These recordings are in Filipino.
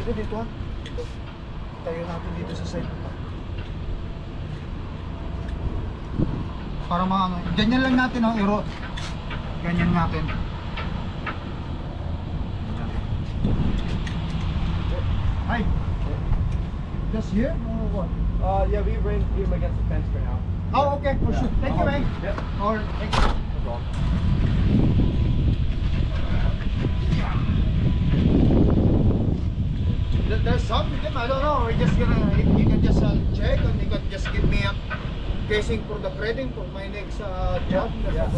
Pwede dito ha. Dito. Tayo natin dito sa side. Para mga ano. Ganyan lang natin oh, iro. Ganyan natin. Hi. Just here or what? Yeah, we bring him against the fence for now. Oh, okay, for sure. Thank you, man. Yep. Or thank you. No problem. There's some with them, I don't know. We're just gonna, you can just check and you can just give me a casing for the breeding for my next job. Yeah.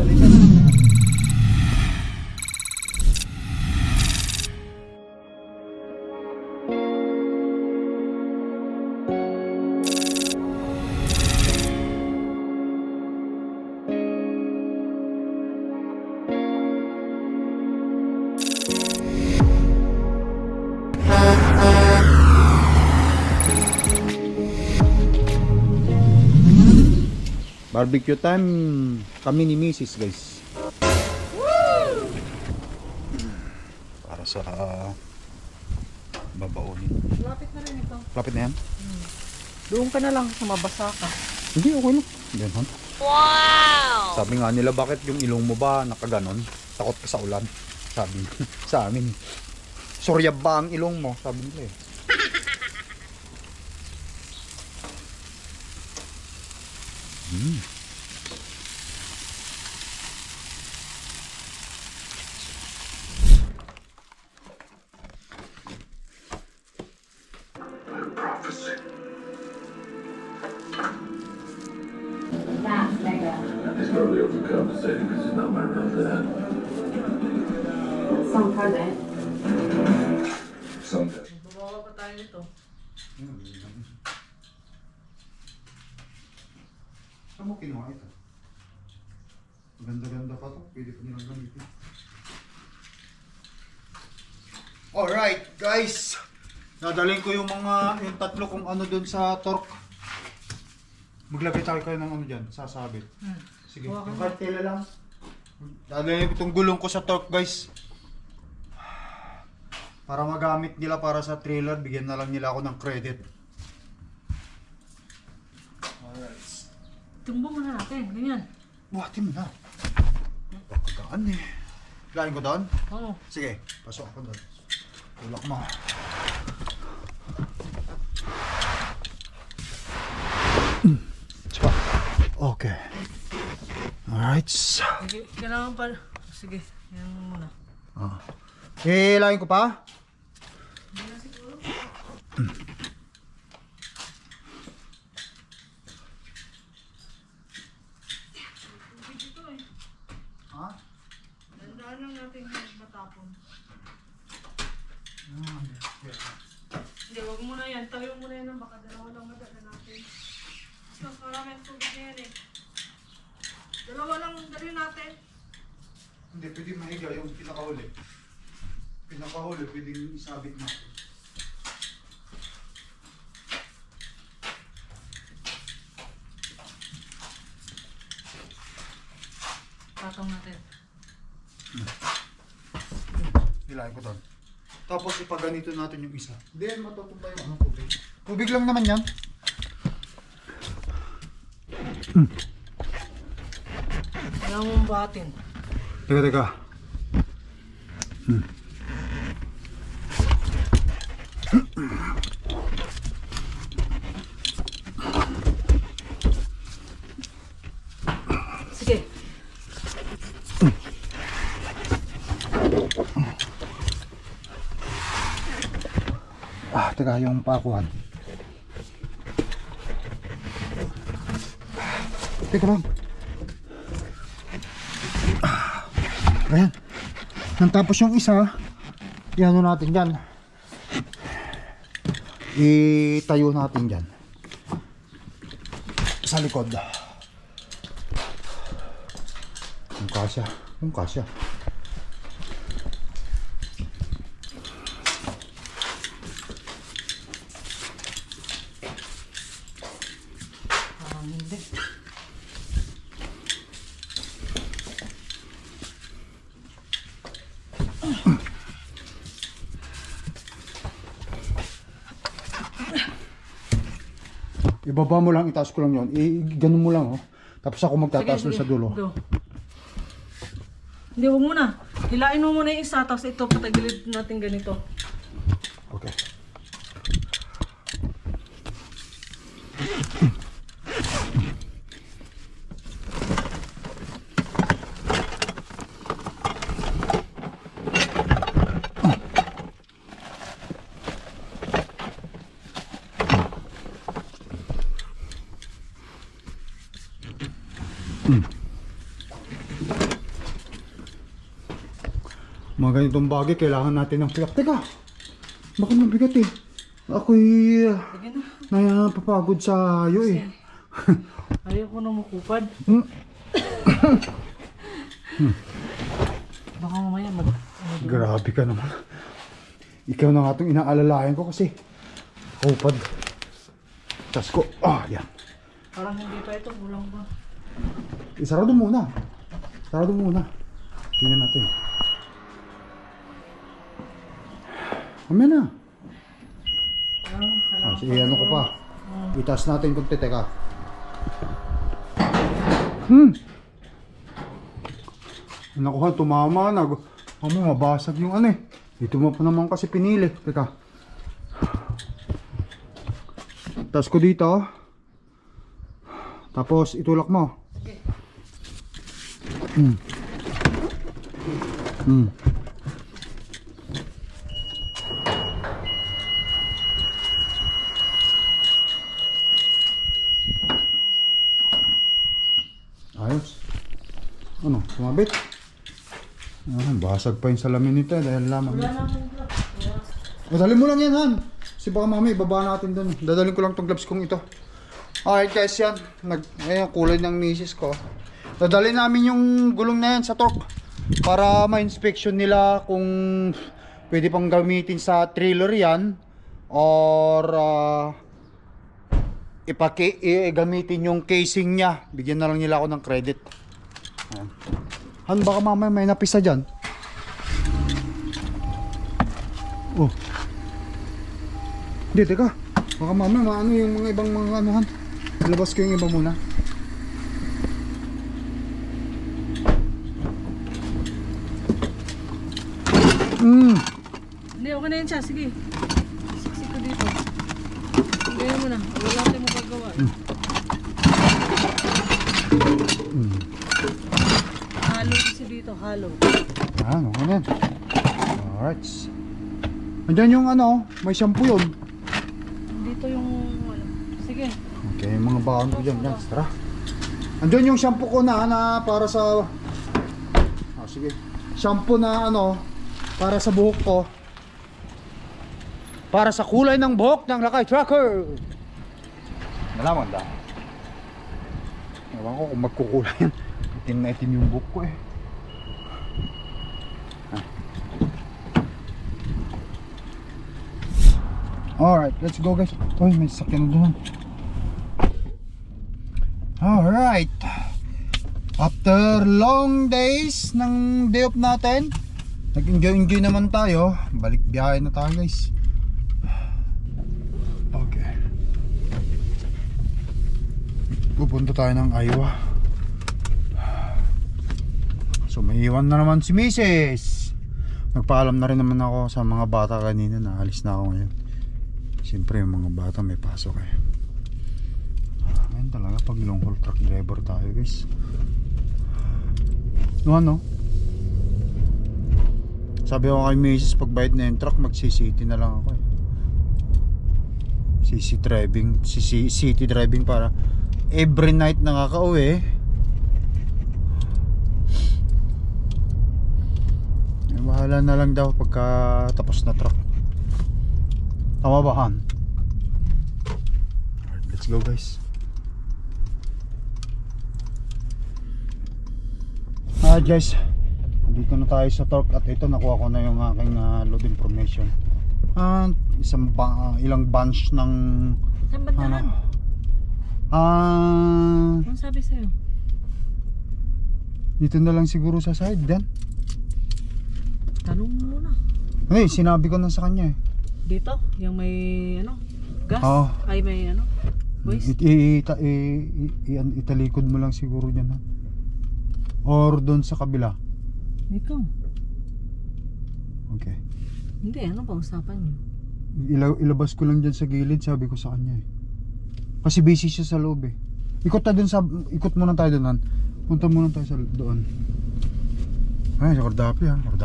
Barbecue time kami ni Mrs. guys. Para sa babaonin. Lapit na rin ito. Lapit na yan? Doon ka na lang, mabasa ka. Hindi, okay lang. Ganun. Wow! Sabi nga nila, bakit yung ilong mo ba nakaganon? Takot ka sa ulan. Sabi sa amin. Suryab ba ang ilong mo? Sabi nila eh. He's probably overcompensating because he's not my real dad. Some cousin. Someday. Babawa pa tayo nito. Saan mo kinuha ito? Ganda-ganda pa to. Pwede pa nilang gamitin. Alright guys. Dadalhin ko yung tatlo kung ano dun sa torque. Maglagay tayo kayo ng ano dyan, sasabit. Sige, yung kartela lang. Dadalhin ko itong gulong ko sa torque guys. Para magamit nila para sa trailer, bigyan na lang nila ako ng credit. Alright. Tumbong muna natin, ganyan. Buhatin mo na. Gaan eh. Lain ko doon? Oo. Sige, pasok ako doon. Tulak mo. Tsaka. Okay. Alright. Sige, kailangan pa. Sige, yan muna. Lain ko pa? Ha? Dandaan lang natin yung matapon. Hindi, wag muna yan. Tayo muna yan. Baka dalawa lang madala natin. Mas marami ang tubig na yan eh. Dalawa lang dali natin. Hindi, pwede mahiga yung pinakahuli. Pinakahuli, pwede isabit natin. Tatong natin. Nilain ko doon. Tapos ipaganito natin yung isa. Then matutumba yung tubig. Tubig lang naman yan. Kailangan mong bahatin. Teka. Sige. Teka, yung pakuhan. Teka lang. Ayan. Nang tapos yung isa, i-ano natin dyan. Itayo natin dyan. Sa likod. Kung kasya. Kung kasya. Hindi. Ibaba mo lang, itaas ko lang yun. Ganun mo lang, oh. Tapos ako magtataas doon sa dulo. Go. Hindi, huwag muna. Hilain mo muna yung isa, tapos ito patagilid natin ganito. Okay. Mga ganitong bagay, kailangan natin ng pilak. Teka, baka mabigat eh. Ako'y Sige na. napapagod sa iyo eh. Ayoko na makupad. Baka mamaya Grabe ka naman. Ikaw na nga itong inaalalayan ko kasi kupad. Tas ko, yan. Parang hindi pa ito, kulang pa. Sarado muna. Sarado muna. Tingnan natin. Mamaya na. Sige, ano ko pa. Itaas natin kung teka. Nakuha, tumama na. Mabasag yung ano eh. Dito mo pa naman kasi pinili. Teka. Taas ko dito. Tapos itulak mo. Ayos. Ano, sumabit? Basag pa yung salamin nito dahil lamang. Wala na akong gloves. Dadalhin mo lang yan, Han. Kasi baka mamaya ibaba natin doon. Dadalhin ko lang tong gloves kong ito. Alright guys, yan. Ayan, kulay ng misis ko. Dadalhin namin yung gulong na yan sa torque para ma-inspection nila kung pwede pang gamitin sa trailer yan or gamitin yung casing niya. Bigyan na lang nila ako ng credit. Ayan. Han, baka mamaya may napisa dyan. Oh. Hindi, teka. Baka mamaya maano yung mga ibang mga anuhan. Labas ko yung iba muna. Hindi, okay na yan siya. Sige. Siksik ko dito. Gaya mo na. Wala tayong magagawa. Halo kasi dito. Halo. Ano na yan. Alright. Andyan yung ano, may shampoo yun. Dito yung... Ano. Sige. Okay, yung mga baon ko dyan. Yan, tara. Andyan yung shampoo ko na para sa... sige. Shampoo na ano, para sa buhok ko. Para sa kulay ng buhok ng Lakay Trucker. Nalaman da. Ewan ko kung magkukulay yan. Itim na itim yung buhok ko eh. Alright, let's go guys. Uy, may sakyan na doon. Alright. After long days ng day off natin, nag-enjoy naman tayo. Balik biyahe na tayo guys. Okay. Pupunta tayo ng Iowa. So may iwan na naman si Mrs. Nagpaalam na rin naman ako sa mga bata kanina na alis na ako ngayon. Siyempre yung mga bata may pasok eh. Ngayon talaga pag long haul truck driver tayo guys. No ano? Sabi ko kay Mrs. pag bayad na yung truck magsi-city na lang ako eh. City driving para every night nakaka-uwi. Bahala na lang daw pagka tapos na truck. Tama ba, Han? Alright, let's go guys. Alright guys, dito na tayo sa torque at ito nakuha ko na yung aking load information. Ilang bunch ng Saan ba naman? Ano sabi sa'yo? Dito na lang siguro sa side dan. Tanong mo muna. Hey, sinabi ko na sa kanya eh. Dito? Yung may ano? Gas? Oo. Ay may ano? Waste? Italikod mo lang siguro dyan, ha? Or doon sa kabila. Ikaw. Okay. Hindi, ano pa usapan niyo? Ilabas ko lang dyan sa gilid, sabi ko sa kanya eh. Kasi busy siya sa loob eh. Ikot muna tayo doon, Han. Punta muna tayo sa doon. Ay, sa Cordapia. Ikot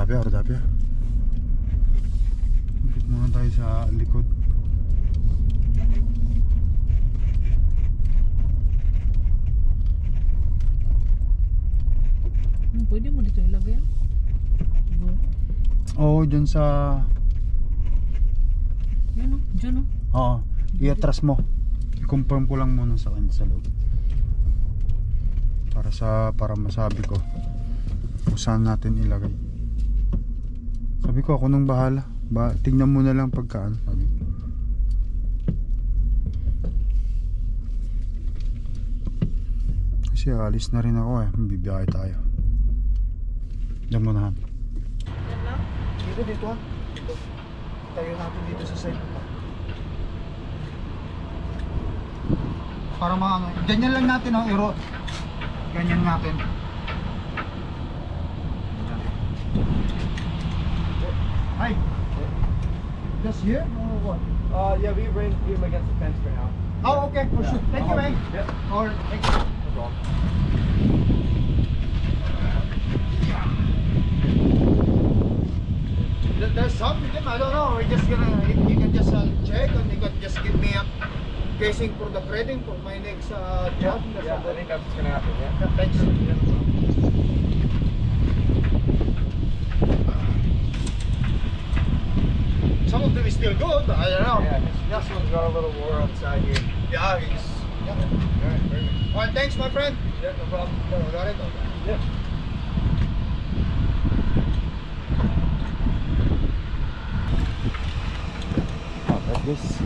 muna tayo sa likod. Pwede mo dito ilagay. Oo, dyan sa... Yan o, dyan o. Oo, i-atras mo. I-confirm ko lang muna sa kanya sa loob. Para masabi ko kung saan natin ilagay. Sabi ko ako nang bahala. Tingnan mo na lang pagkaan, sabi ko. Kasi alis na rin ako eh. Bibiyahe tayo. Diyan mo na, Han. Yan lang? Dito, Han. Dito. Tayo natin dito sa side. Para maano. Ganyan lang natin, oh, Ero. Ganyan natin. Hi. Just here or what? Yeah, we bring him against the fence for now. Oh, okay. For sure. Thank you, man. Yep. Or thank you. No problem. There's some with them, I don't know. We're just gonna, you can just check and you can just give me a casing for the threading for my next job. Yeah, I think that's what's gonna happen. Yeah. Thanks. Some of them is still good, I don't know. Yeah, this one's got a little war on the side here. Yeah, he's. Yeah. Alright, perfect. Alright, thanks, my friend. Yeah, no problem. Oh, got it? Okay. Yeah. Guys,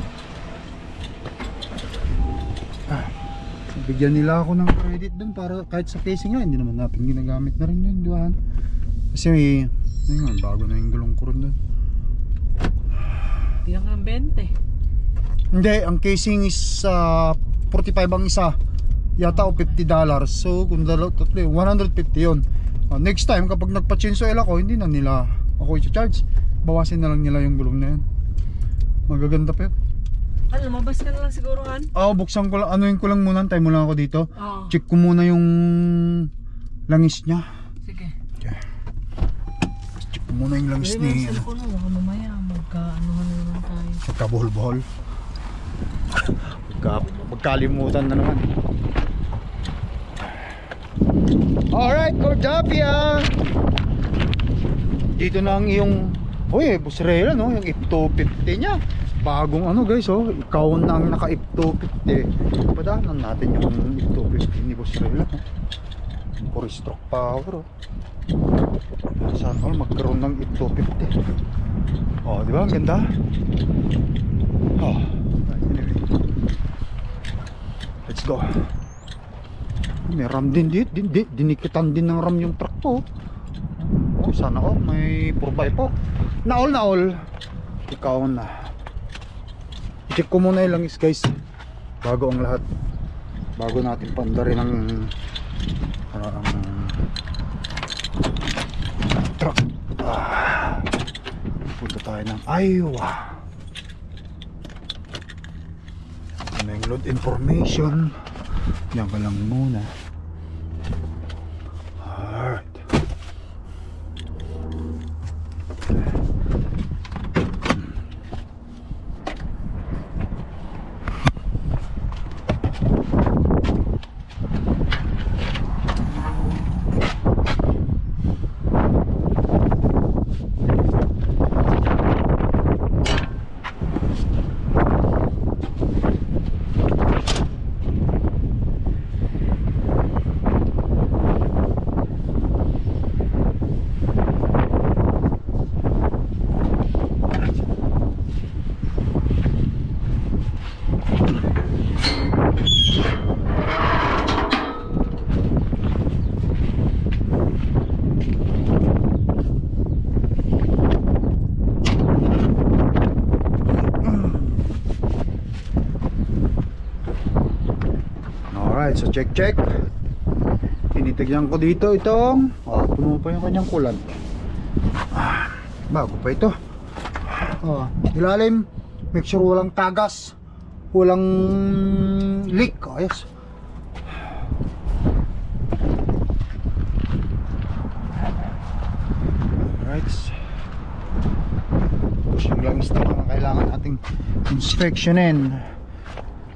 bigyan nila ako ng credit dun para kahit sa casing nga, hindi naman natin ginagamit na rin yun, di ba? Kasi may, ayun, bago na yung gulong ko rin dun. Bilang ka ng 20. Hindi, ang casing is 45 ang isa yata o $50. So kung tatlo, 150 yun. Next time kapag nagpa-change oil ako, hindi na nila ako i-charge, bawasin na lang nila yung gulong na yun. Magaganda pa yun. Ano, lumabas ka na lang siguro, Han? Buksan ko lang, anuin ko lang muna, time mo lang ako dito. Oo. Check ko muna yung langis niya. Sige. Okay. Check ko muna yung langis Pwede mo ni yung cellphone mo, baka mamaya magka-anuhan na naman tayo. Magkabuhol-buhol. Magkalimutan na naman. Alright, Cordapia! Dito na ang iyong busrela, no? Yung F250 niya. Bagong ano guys, ikaw na ang naka F250. Padaanan natin yung F250 ni Busrela, no? 4-stroke power, Sana all magkaroon ng F250. Di ba? Ang ganda. Anyway. Let's go. May ram din dito. Dinikitan din ng ram yung truck ko. Sana may 4x4. Naol. Ikaw na. I-check ko muna yung langis guys. Bago ang lahat. Bago natin pandarin ang truck. Punta tayo ng Iowa. Ano yung load information. Yan ka lang muna. Alright. Alright, so check. Tinitignan ko dito itong puno pa yung kanyang kulan. Bago pa ito. Ilalim, make sure walang tagas, walang leak. Ayos. Alright. Yung langis naman ang kailangan nating inspectionin.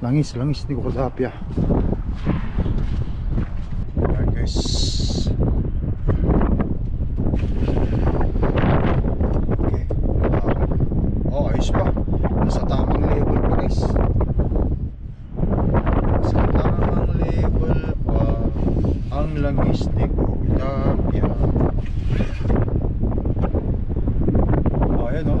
Langis, hindi ko kasapya. Alright guys. Okay. Ayos pa. Nasa tamang level pa guys. Nasa tamang level pa ang langis ni Cortapia. Ayan o.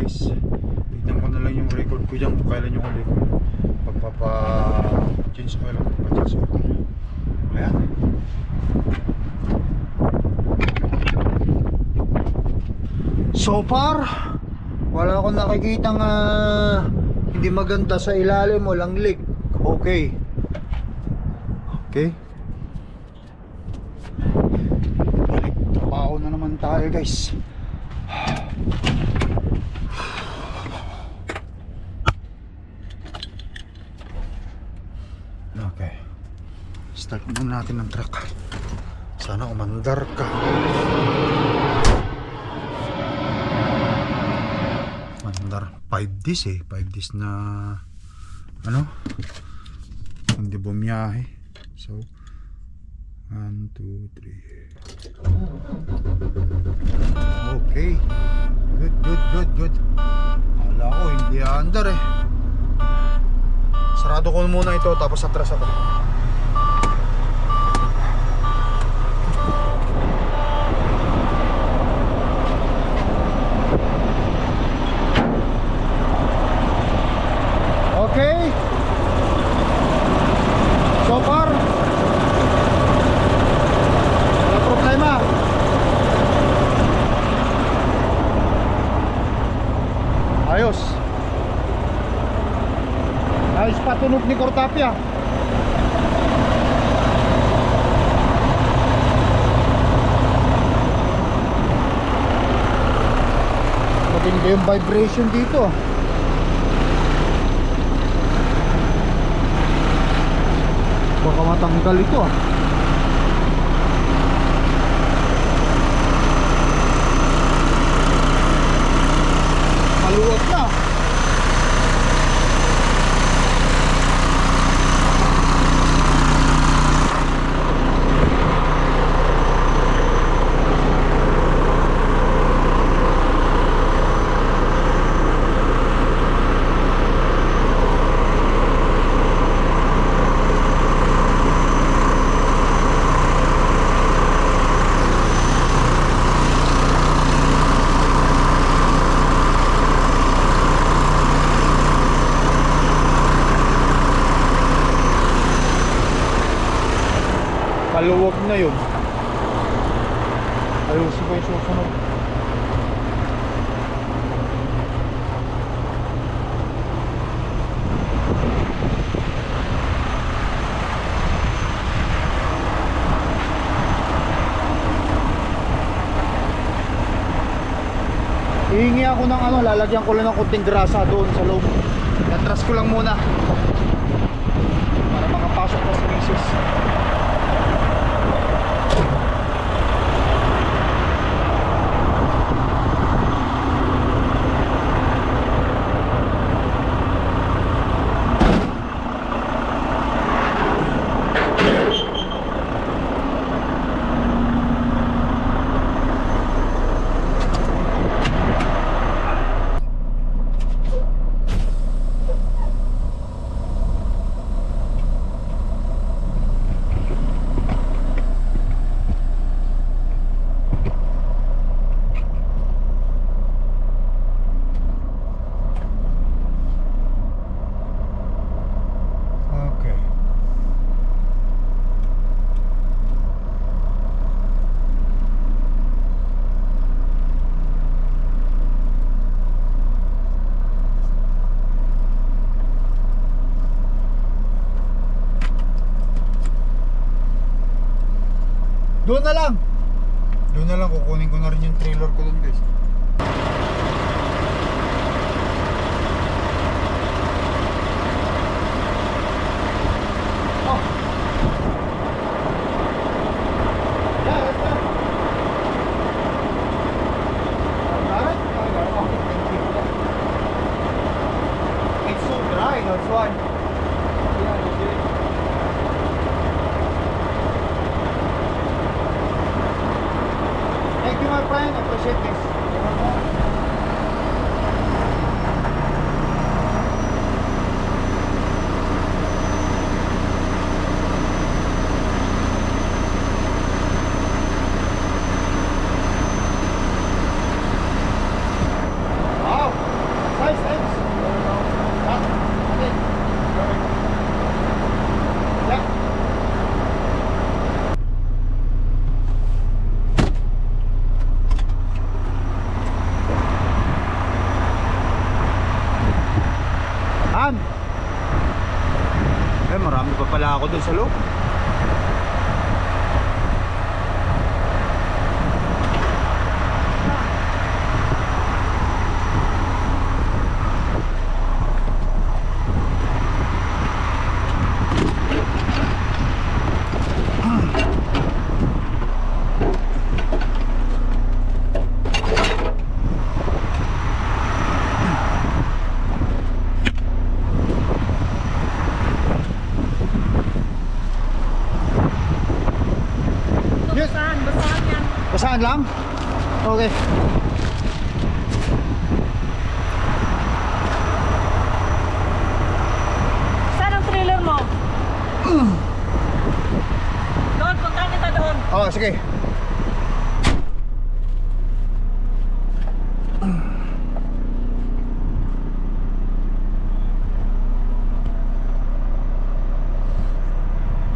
Tignan ko na lang yung record ko dyan kung kailan yung huli ko pagpapa-change oil ako, pagpa-change oil. Ayan. So far wala akong nakikitang hindi maganda sa ilalim, walang leak. Okay. Balik trabaho na naman tayo guys. Okay. Start muna natin ng truck. Sana umandar ka. Mandar 5 days 5 days na hindi bumiyahe. So 1, 2, 3. Okay. Good. Akala ko hindi andar Sarado ko muna ito tapos atras ako. Okay. So far wala problema. Ayos pa tunog ni Cortapia. Maganda yung vibration dito. Baka matanggal ito Maluwag na. Maluwag na yun. Ayusin ko yung susunod. Hihingi ako ng lalagyan ko lang ng konting grasa doon sa loob. Natras ko lang muna para makapasok na sa misis. doon na lang. Doon na lang, kukunin ko na rin yung trailer ko doon guys. Oh. Yeah, that's fine. Alright? Okay, thank you. It's so dry, that's why. Yeah, legit. Thank you, my friend. I appreciate this. Wow. Nice, thanks. Okay. Yeah. Han! Eh, marami pa pala ako dun sa loob. Yes. Basahan yan. Basahan lang? Okay. Saan ang trailer mo? Doon, punta kita doon. Oh, sige.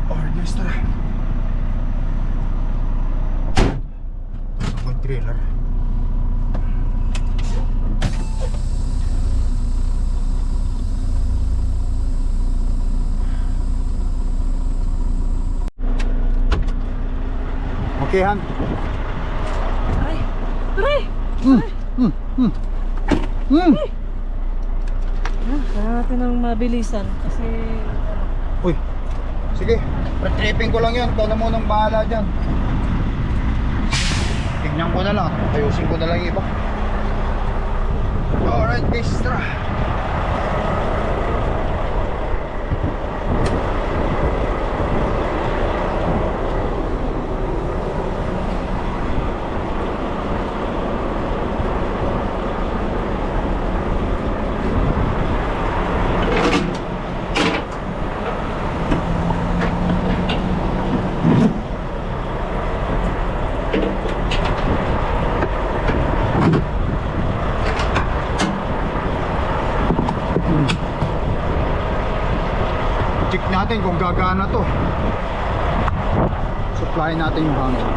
Oh, nice tara. Ako yung trailer. Okay, Han. Ay, tuloy! Kaya natin ng mabilisan kasi Uy. Sige, pre-tripping ko lang yan. Ikaw na munang bahala dyan. Tingnan ko na lang. Ayusin ko na lang yung iba. Alright guys, tara. Check natin kung gagana to. Supply natin yung hangin.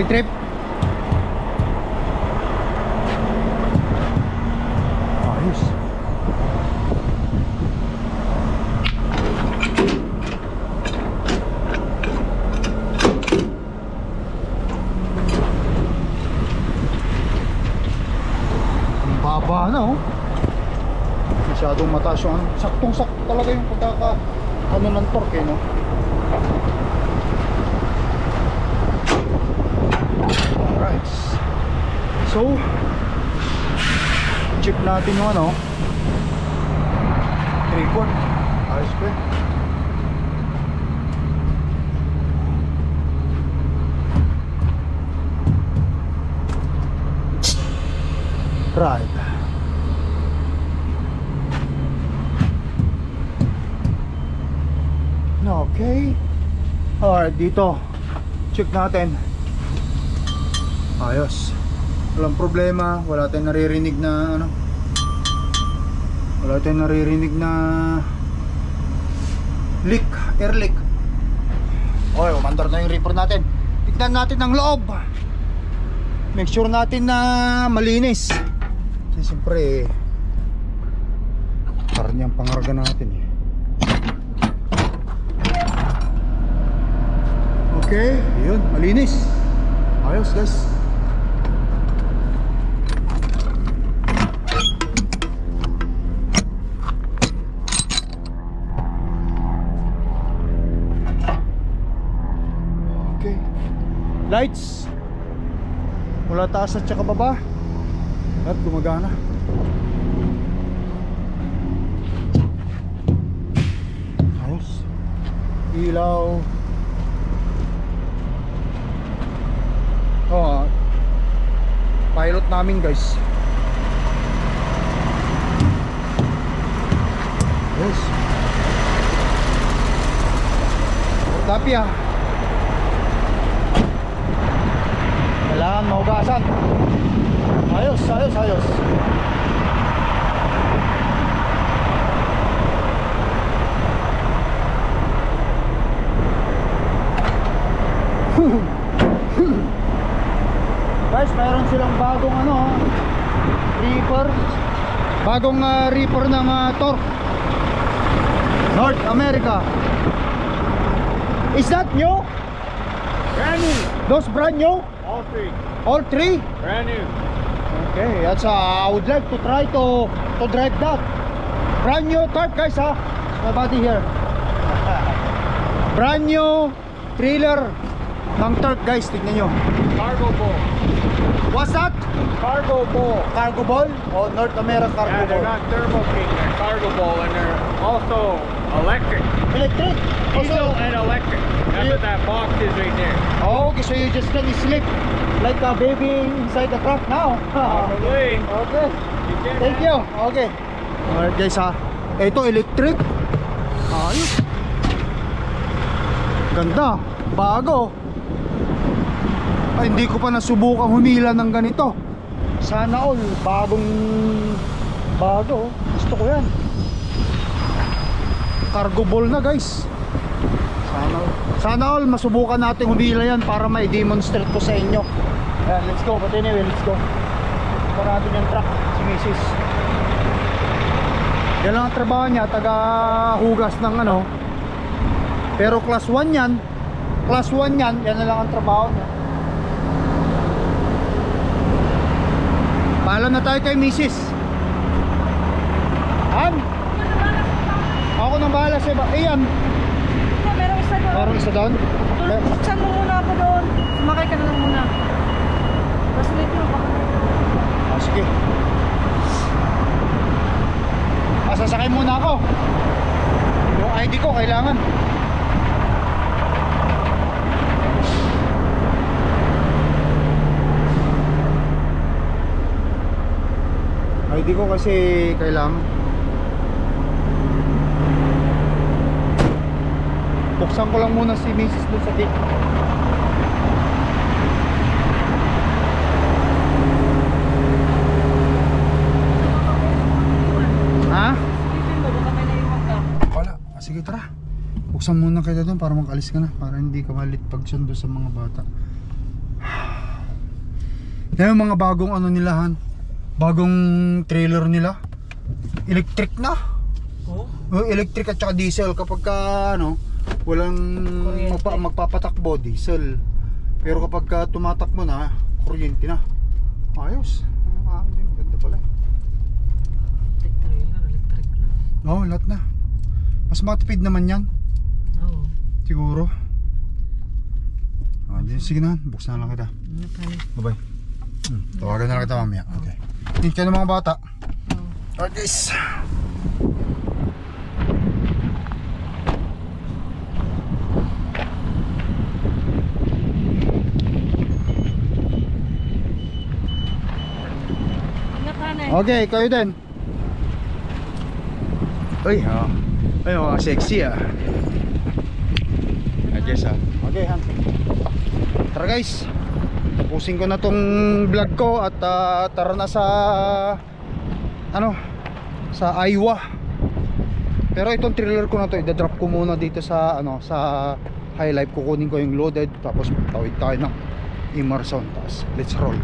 Trip. Ayos. Ang baba na oh. Masyadong mataas yung ano. Saktong-sakto talaga yung pagkaka ano ng torque no. Alright. So check natin yung ano 3/4. Ayos ko. Right. Okay. Alright, dito check natin. Ayos. Walang problema, wala tayong naririnig na ano. Wala tayong naririnig na leak, air leak. Okay, umandar na yung reaper natin. Tignan natin ang loob. Make sure natin na malinis. Kasi siyempre parang yung pangarga natin eh. Okay, yun, malinis. Ayos guys. Okay. Lights mula taas at saka baba at gumagana. Ayos. Ilaw. Oh, pilot namin guys. Yes. Tapia. Kailangan maugasan. Ayos, ayos, ayos. Guys, mayroon silang bagong reaper. Bagong reaper ng Torque North America. Is that new? Brand new. Those brand new? All three. All three? Brand new. Okay, that's I would like to try to drive that. Brand new Torque guys ha. Nobody here. Brand new trailer ng Torque guys, tignan nyo. Cargo ball. What's that? Cargo ball. Cargo ball? O North America cargo Yeah, they're ball? not Thermo King, they're cargo ball, and they're also electric. Electric? Diesel and electric. That's what that box is right there. Oh, okay, so you just can sleep like a baby inside the truck now. Probably. Okay. You can Thank you. Okay. Alright guys ha. Ito electric. Ayos. Ganda. Bago. Ay, hindi ko pa nasubukan humila ng ganito. Sana all bago. Gusto ko yan. Cargo ball na guys. Sana all masubukan natin humila yan para ma-demonstrate ko sa inyo. Ayan, let's go. But anyway, let's go. Ito natin yung truck, si Mrs. Yan lang ang trabaho niya, taga hugas ng pero class 1 yan. Class 1 yan, yan na lang ang trabaho niya. Paalam na tayo kay Mrs. Ako nang bahala sa iba. Yan. Merong isa doon. Meron isa doon? Tuluksan mo muna ako doon. Sumakay ka na lang muna. Tapos ulit mo baka. Sige. Sasakay muna ako. Yung ID ko kailangan. ID ko kasi kailangan. Buksan ko lang muna si Mrs. doon sa gate. Ha? Isipin mo, baka may naiwan ka. Wala. Sige tara. Buksan muna kita doon para makalis ka na. Para hindi ka malit pagsundo sa mga bata. Yan yung mga bagong nila Han. Bagong trailer nila. Electric na. Oh? Electric at saka diesel. Kapag ka walang magpapatakbo, diesel. Pero kapag ka tumatakbo na, kuryente na. Ayos. Ganda pala. Electric na. Oo, lahat na. Mas matipid naman yan. Oo. Siguro. Sige na, buksan na lang kita. Bye bye. Tawagan na lang kita mamaya. Okay. Tingin ka ng mga bata. Alright guys. Okay, kayo din. Uy, ay, sexy Yes Okay, Han. Tara guys. Tapusin ko na tong vlog ko at tara na sa sa Iowa. Pero itong trailer ko na to, i-drop ko muna dito sa ano, sa High Life. Kukunin ko yung loaded, tapos tawid tayo ng Emerson. Tapos let's roll.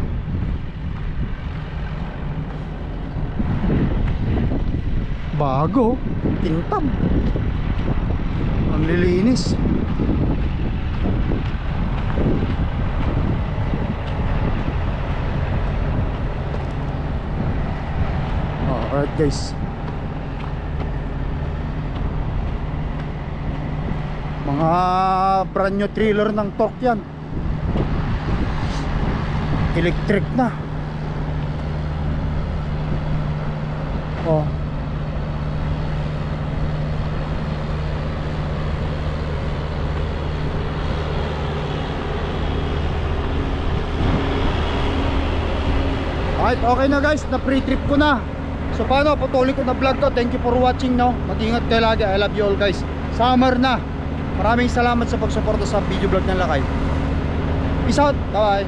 Bago, tingtab. Ang lilinis. Alright guys, mga brand new trailer ng Torque yan. Electric na. Oh. Alright, okay na guys, na pre-trip ko na. So paano, patuloy ko na vlog to. Thank you for watching, no. Mag-ingat kayo lagi. I love you all guys. Summer na. Maraming salamat sa pagsuporta sa video vlog ng Lakay. Peace out. Bye bye.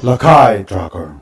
Lakay Tracker.